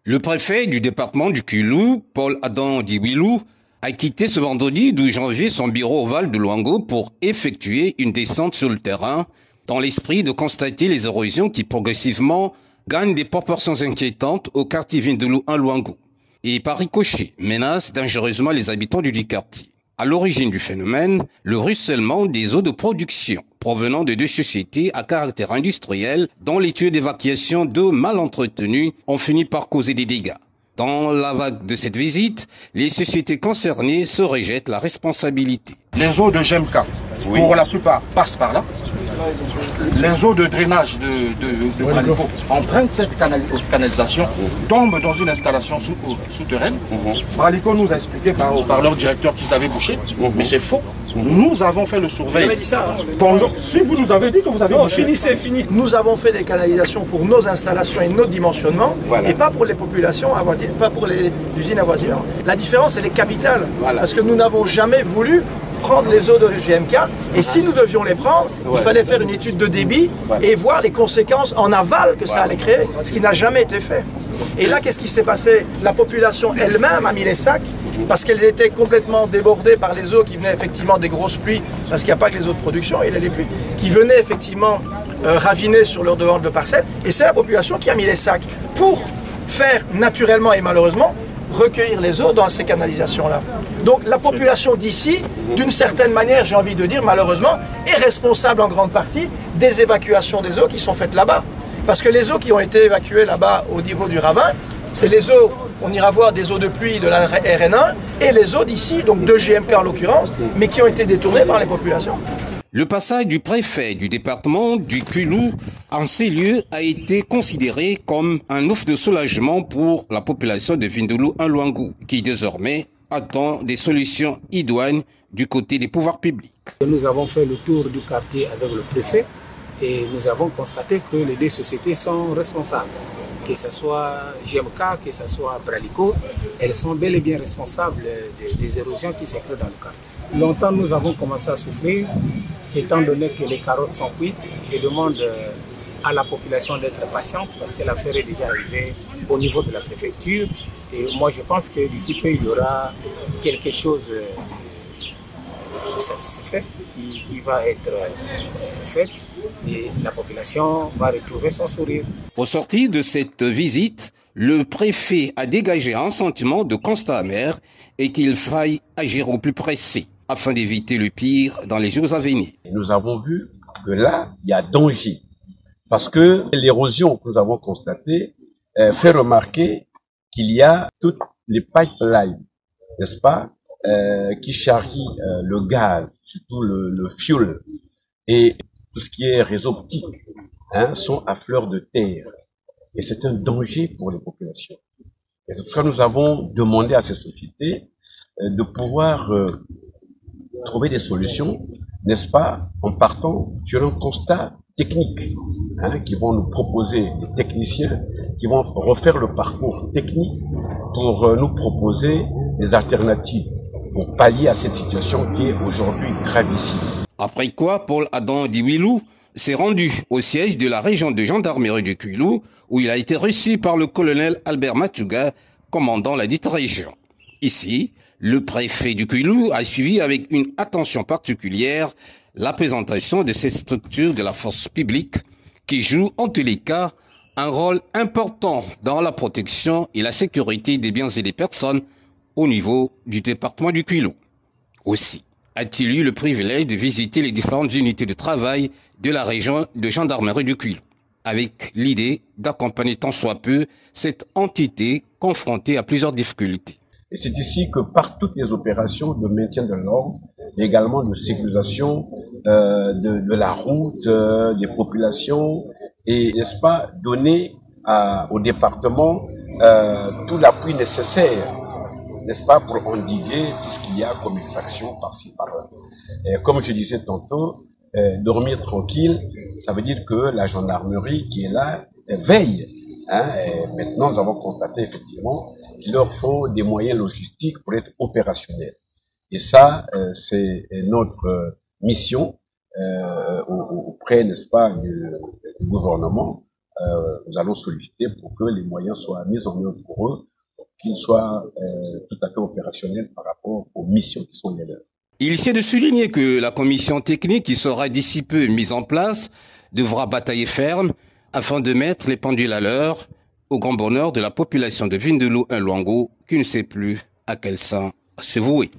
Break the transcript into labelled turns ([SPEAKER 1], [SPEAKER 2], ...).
[SPEAKER 1] Le préfet du département du Kwilu, Paul Adam Diwilou, a quitté ce vendredi 12 janvier son bureau ovale de Luango pour effectuer une descente sur le terrain dans l'esprit de constater les érosions qui progressivement gagnent des proportions inquiétantes au quartier Vindaloo 1 Luango et par ricochet menacent dangereusement les habitants du dit quartier. À l'origine du phénomène, le ruissellement des eaux de production provenant de deux sociétés à caractère industriel dont les tuyaux d'évacuation d'eau mal entretenus ont fini par causer des dégâts. Dans la vague de cette visite, les sociétés concernées se rejettent la responsabilité.
[SPEAKER 2] Les eaux de GMK, pour la plupart, passent par là. Les eaux de drainage de Bralico empruntent cette canalisation, tombent dans une installation souterraine. Bralico nous a expliqué par leur directeur qu'ils avaient bouché, mais c'est faux. Nous avons fait le surveil.
[SPEAKER 3] Vous avez dit ça, hein?
[SPEAKER 2] Si vous nous avez dit que vous avez bouché.
[SPEAKER 3] Finissez. Nous avons fait des canalisations pour nos installations et nos dimensionnements, et pas pour les populations avoisinantes, pas pour les usines avoisinantes. La différence, elle est capitale, parce que nous n'avons jamais voulu prendre les eaux de GMK, et si nous devions les prendre, il fallait faire une étude de débit et voir les conséquences en aval que ça allait créer, ce qui n'a jamais été fait. Et là, qu'est-ce qui s'est passé? La population elle-même a mis les sacs, parce qu'elles étaient complètement débordées par les eaux qui venaient effectivement des grosses pluies, parce qu'il n'y a pas que les eaux de production, il y a les pluies, qui venaient effectivement raviner sur leur devant de parcelles, et c'est la population qui a mis les sacs pour faire naturellement et malheureusement recueillir les eaux dans ces canalisations-là. Donc la population d'ici, d'une certaine manière, j'ai envie de dire, malheureusement, est responsable en grande partie des évacuations des eaux qui sont faites là-bas. Parce que les eaux qui ont été évacuées là-bas au niveau du ravin, c'est les eaux, on ira voir des eaux de pluie de la RN1 et les eaux d'ici, donc de GMK en l'occurrence, mais qui ont été détournées par les populations.
[SPEAKER 1] Le passage du préfet du département du Kwilu en ces lieux a été considéré comme un ouf de soulagement pour la population de Vindaloo 1 Luango, qui désormais attend des solutions idoines du côté des pouvoirs publics.
[SPEAKER 4] Nous avons fait le tour du quartier avec le préfet et nous avons constaté que les deux sociétés sont responsables. Que ce soit GMK, que ce soit Bralico, elles sont bel et bien responsables des érosions qui s'écrètent dans le quartier. Longtemps, nous avons commencé à souffrir, étant donné que les carottes sont cuites. Je demande à la population d'être patiente parce que l'affaire est déjà arrivée au niveau de la préfecture. Et moi, je pense que d'ici peu, il y aura quelque chose de satisfait qui va être fait et la population va retrouver son sourire.
[SPEAKER 1] Au sortir de cette visite, le préfet a dégagé un sentiment de constat amer et qu'il faille agir au plus pressé afin d'éviter le pire dans les jours à venir.
[SPEAKER 5] Nous avons vu que là, il y a danger parce que l'érosion que nous avons constatée fait remarquer qu'il y a toutes les pipelines, n'est-ce pas, qui charrient le gaz, surtout le fuel, et tout ce qui est réseau optique, sont à fleur de terre. Et c'est un danger pour les populations. Et c'est pour ça que nous avons demandé à ces sociétés de pouvoir trouver des solutions, n'est-ce pas, en partant sur un constat technique, qui vont nous proposer des techniciens qui vont refaire le parcours technique pour nous proposer des alternatives pour pallier à cette situation qui est aujourd'hui gravissime.
[SPEAKER 1] Après quoi, Paul Adam Diwilou s'est rendu au siège de la région de gendarmerie du Kwilu où il a été reçu par le colonel Albert Matuga, commandant la dite région. Ici, le préfet du Kwilu a suivi avec une attention particulière la présentation de cette structure de la force publique qui joue en tous les cas un rôle important dans la protection et la sécurité des biens et des personnes au niveau du département du Kwilu. Aussi, a-t-il eu le privilège de visiter les différentes unités de travail de la région de gendarmerie du Kwilu, avec l'idée d'accompagner tant soit peu cette entité confrontée à plusieurs difficultés.
[SPEAKER 5] Et c'est ici que par toutes les opérations de maintien de l'ordre, et également de sécurisation de la route, des populations, et n'est-ce pas, donner au département tout l'appui nécessaire, n'est-ce pas, pour endiguer tout ce qu'il y a comme infraction par-ci par-là. Et comme je disais tantôt, dormir tranquille, ça veut dire que la gendarmerie qui est là veille. Et maintenant, nous avons constaté effectivement qu'il leur faut des moyens logistiques pour être opérationnels. Et ça, c'est notre mission auprès, n'est-ce pas, du gouvernement, nous allons solliciter pour que les moyens soient mis en œuvre pour eux, pour qu'ils soient tout à fait opérationnels par rapport aux missions qui sont les leurs.
[SPEAKER 1] Il s'est de souligner que la commission technique qui sera d'ici peu mise en place devra batailler ferme afin de mettre les pendules à l'heure au grand bonheur de la population de Vindaloo-Luango qui ne sait plus à quel saint se vouer.